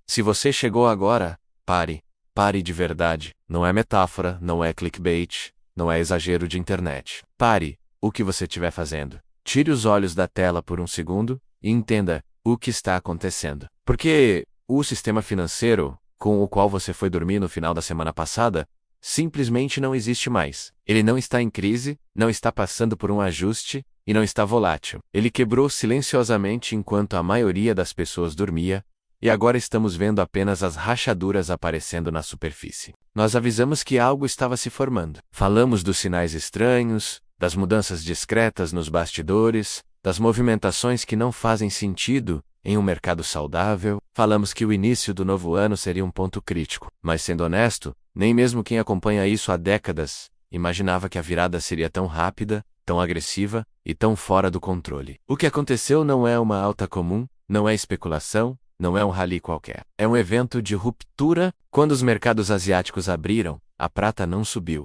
Se você chegou agora, pare. Pare de verdade. Não é metáfora, não é clickbait, não é exagero de internet. Pare o que você estiver fazendo. Tire os olhos da tela por um segundo e entenda o que está acontecendo. Porque o sistema financeiro, com o qual você foi dormir no final da semana passada, simplesmente não existe mais. Ele não está em crise, não está passando por um ajuste e não está volátil. Ele quebrou silenciosamente enquanto a maioria das pessoas dormia, e agora estamos vendo apenas as rachaduras aparecendo na superfície. Nós avisamos que algo estava se formando. Falamos dos sinais estranhos, das mudanças discretas nos bastidores, das movimentações que não fazem sentido em um mercado saudável. Falamos que o início do novo ano seria um ponto crítico. Mas sendo honesto, nem mesmo quem acompanha isso há décadas imaginava que a virada seria tão rápida, tão agressiva e tão fora do controle. O que aconteceu não é uma alta comum, não é especulação, não é um rally qualquer. É um evento de ruptura. Quando os mercados asiáticos abriram, a prata não subiu.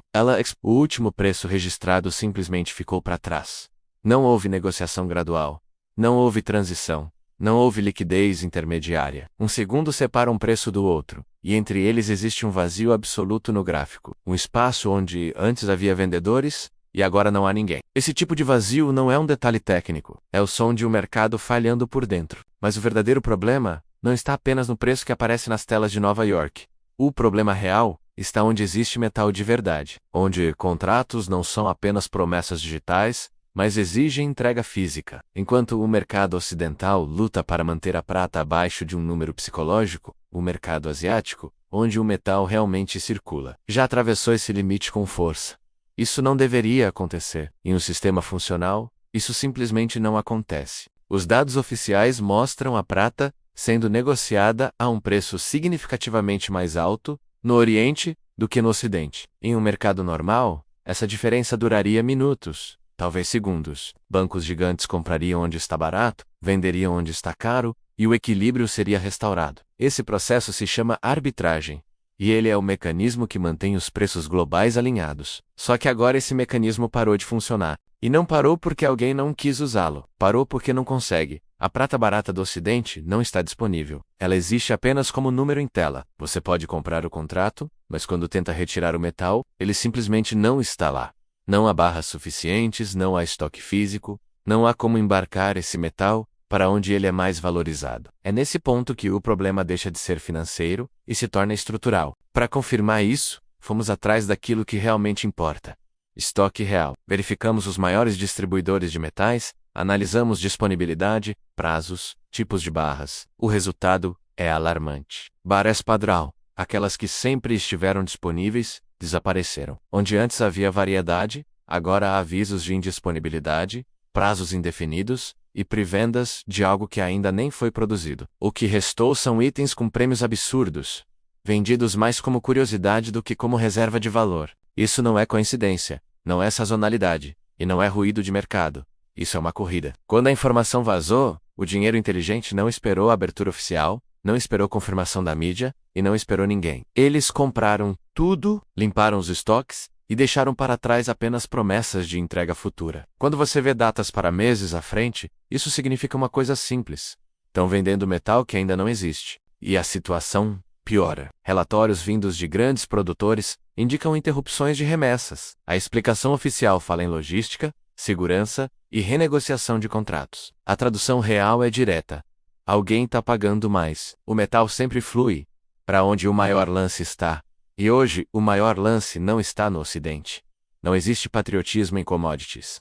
O último preço registrado simplesmente ficou para trás. Não houve negociação gradual. Não houve transição. Não houve liquidez intermediária. Um segundo separa um preço do outro, e entre eles existe um vazio absoluto no gráfico. Um espaço onde antes havia vendedores, e agora não há ninguém. Esse tipo de vazio não é um detalhe técnico, é o som de um mercado falhando por dentro. Mas o verdadeiro problema não está apenas no preço que aparece nas telas de Nova York. O problema real está onde existe metal de verdade, onde contratos não são apenas promessas digitais, mas exigem entrega física. Enquanto o mercado ocidental luta para manter a prata abaixo de um número psicológico, o mercado asiático, onde o metal realmente circula, já atravessou esse limite com força. Isso não deveria acontecer. Em um sistema funcional, isso simplesmente não acontece. Os dados oficiais mostram a prata sendo negociada a um preço significativamente mais alto no Oriente do que no Ocidente. Em um mercado normal, essa diferença duraria minutos, talvez segundos. Bancos gigantes comprariam onde está barato, venderiam onde está caro, e o equilíbrio seria restaurado. Esse processo se chama arbitragem. E ele é o mecanismo que mantém os preços globais alinhados. Só que agora esse mecanismo parou de funcionar. E não parou porque alguém não quis usá-lo. Parou porque não consegue. A prata barata do Ocidente não está disponível. Ela existe apenas como número em tela. Você pode comprar o contrato, mas quando tenta retirar o metal, ele simplesmente não está lá. Não há barras suficientes, não há estoque físico, não há como embarcar esse metal para onde ele é mais valorizado. É nesse ponto que o problema deixa de ser financeiro e se torna estrutural. Para confirmar isso, fomos atrás daquilo que realmente importa. Estoque real. Verificamos os maiores distribuidores de metais, analisamos disponibilidade, prazos, tipos de barras. O resultado é alarmante. Barras padrão, aquelas que sempre estiveram disponíveis, desapareceram. Onde antes havia variedade, agora há avisos de indisponibilidade, prazos indefinidos, e pré-vendas de algo que ainda nem foi produzido. O que restou são itens com prêmios absurdos, vendidos mais como curiosidade do que como reserva de valor. Isso não é coincidência, não é sazonalidade, e não é ruído de mercado. Isso é uma corrida. Quando a informação vazou, o dinheiro inteligente não esperou a abertura oficial, não esperou confirmação da mídia, e não esperou ninguém. Eles compraram tudo, limparam os estoques, e deixaram para trás apenas promessas de entrega futura. Quando você vê datas para meses à frente, isso significa uma coisa simples. Estão vendendo metal que ainda não existe. E a situação piora. Relatórios vindos de grandes produtores indicam interrupções de remessas. A explicação oficial fala em logística, segurança e renegociação de contratos. A tradução real é direta. Alguém está pagando mais. O metal sempre flui para onde o maior lance está. E hoje, o maior lance não está no Ocidente. Não existe patriotismo em commodities.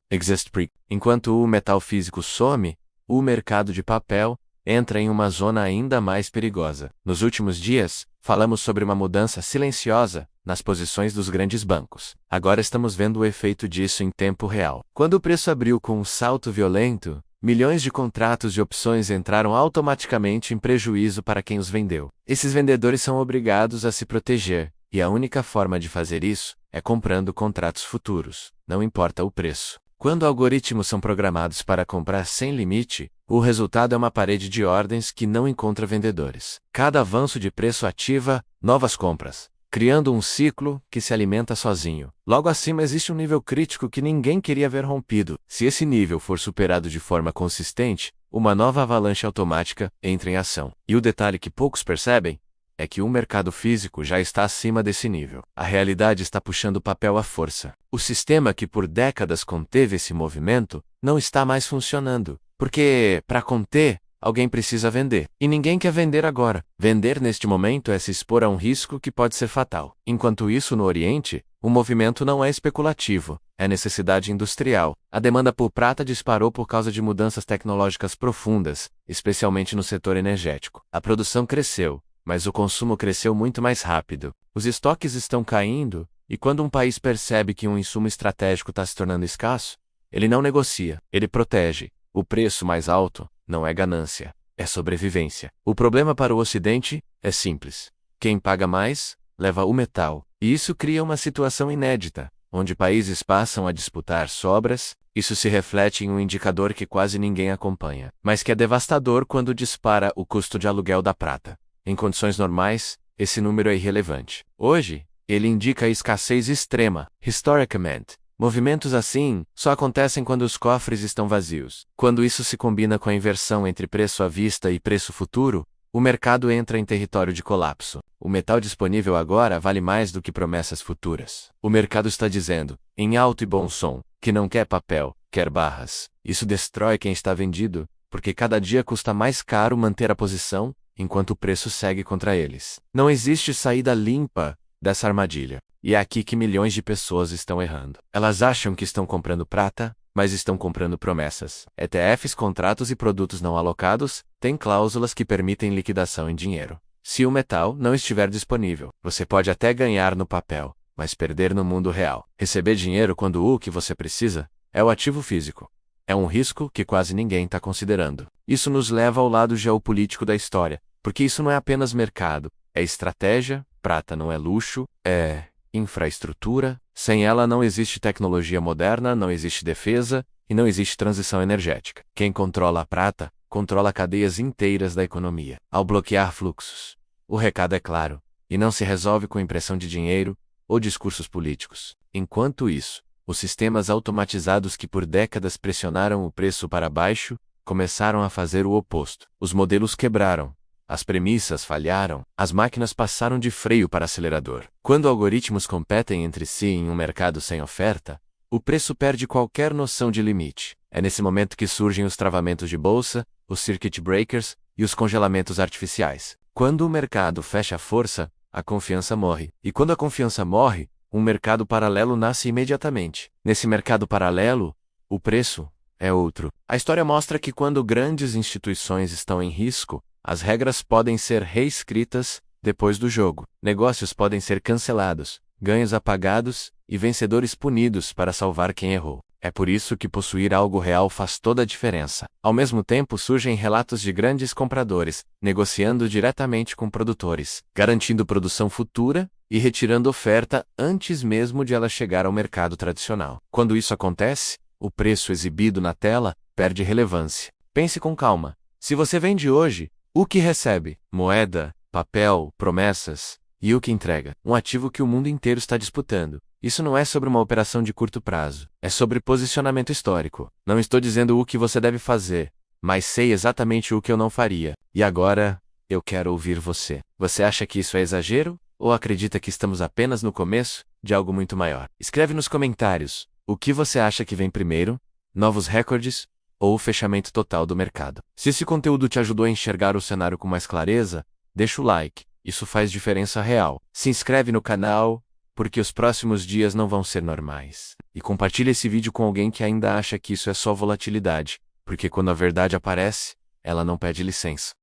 Enquanto o metal físico some, o mercado de papel entra em uma zona ainda mais perigosa. Nos últimos dias, falamos sobre uma mudança silenciosa nas posições dos grandes bancos. Agora estamos vendo o efeito disso em tempo real. Quando o preço abriu com um salto violento, milhões de contratos de opções entraram automaticamente em prejuízo para quem os vendeu. Esses vendedores são obrigados a se proteger. E a única forma de fazer isso é comprando contratos futuros, não importa o preço. Quando algoritmos são programados para comprar sem limite, o resultado é uma parede de ordens que não encontra vendedores. Cada avanço de preço ativa novas compras. criando um ciclo que se alimenta sozinho. Logo acima existe um nível crítico que ninguém queria ver rompido. Se esse nível for superado de forma consistente, uma nova avalanche automática entra em ação. E o detalhe que poucos percebem é que o mercado físico já está acima desse nível. A realidade está puxando o papel à força. O sistema que por décadas conteve esse movimento não está mais funcionando, porque, para conter, alguém precisa vender. E ninguém quer vender agora. Vender neste momento é se expor a um risco que pode ser fatal. Enquanto isso, no Oriente, o movimento não é especulativo, é necessidade industrial. A demanda por prata disparou por causa de mudanças tecnológicas profundas, especialmente no setor energético. A produção cresceu, mas o consumo cresceu muito mais rápido. Os estoques estão caindo, e quando um país percebe que um insumo estratégico está se tornando escasso, ele não negocia, ele protege. O preço mais alto não é ganância, é sobrevivência. O problema para o Ocidente é simples. Quem paga mais, leva o metal. E isso cria uma situação inédita, onde países passam a disputar sobras. Isso se reflete em um indicador que quase ninguém acompanha, mas que é devastador quando dispara o custo de aluguel da prata. Em condições normais, esse número é irrelevante. Hoje, ele indica a escassez extrema. Historicamente, movimentos assim só acontecem quando os cofres estão vazios. Quando isso se combina com a inversão entre preço à vista e preço futuro, o mercado entra em território de colapso. O metal disponível agora vale mais do que promessas futuras. O mercado está dizendo, em alto e bom som, que não quer papel, quer barras. Isso destrói quem está vendido, porque cada dia custa mais caro manter a posição, enquanto o preço segue contra eles. Não existe saída limpa dessa armadilha. E é aqui que milhões de pessoas estão errando. Elas acham que estão comprando prata, mas estão comprando promessas. ETFs, contratos e produtos não alocados têm cláusulas que permitem liquidação em dinheiro. Se o metal não estiver disponível, você pode até ganhar no papel, mas perder no mundo real. Receber dinheiro quando o que você precisa é o ativo físico. É um risco que quase ninguém está considerando. Isso nos leva ao lado geopolítico da história, porque isso não é apenas mercado, é estratégia. Prata não é luxo, é infraestrutura. Sem ela não existe tecnologia moderna, não existe defesa e não existe transição energética. Quem controla a prata, controla cadeias inteiras da economia. Ao bloquear fluxos, o recado é claro, e não se resolve com impressão de dinheiro ou discursos políticos. Enquanto isso, os sistemas automatizados que por décadas pressionaram o preço para baixo, começaram a fazer o oposto. Os modelos quebraram. As premissas falharam, as máquinas passaram de freio para acelerador. Quando algoritmos competem entre si em um mercado sem oferta, o preço perde qualquer noção de limite. É nesse momento que surgem os travamentos de bolsa, os circuit breakers e os congelamentos artificiais. Quando o mercado fecha a força, a confiança morre. E quando a confiança morre, um mercado paralelo nasce imediatamente. Nesse mercado paralelo, o preço é outro. A história mostra que quando grandes instituições estão em risco, as regras podem ser reescritas depois do jogo. Negócios podem ser cancelados, ganhos apagados e vencedores punidos para salvar quem errou. É por isso que possuir algo real faz toda a diferença. Ao mesmo tempo, surgem relatos de grandes compradores, negociando diretamente com produtores, garantindo produção futura e retirando oferta antes mesmo de ela chegar ao mercado tradicional. Quando isso acontece, o preço exibido na tela perde relevância. Pense com calma. Se você vende hoje, o que recebe? Moeda, papel, promessas. E o que entrega? Um ativo que o mundo inteiro está disputando. Isso não é sobre uma operação de curto prazo. É sobre posicionamento histórico. Não estou dizendo o que você deve fazer, mas sei exatamente o que eu não faria. E agora, eu quero ouvir você. Você acha que isso é exagero? Ou acredita que estamos apenas no começo de algo muito maior? Escreve nos comentários. O que você acha que vem primeiro? Novos recordes? Ou o fechamento total do mercado? Se esse conteúdo te ajudou a enxergar o cenário com mais clareza, deixa o like. Isso faz diferença real. Se inscreve no canal, porque os próximos dias não vão ser normais. E compartilha esse vídeo com alguém que ainda acha que isso é só volatilidade, porque quando a verdade aparece, ela não pede licença.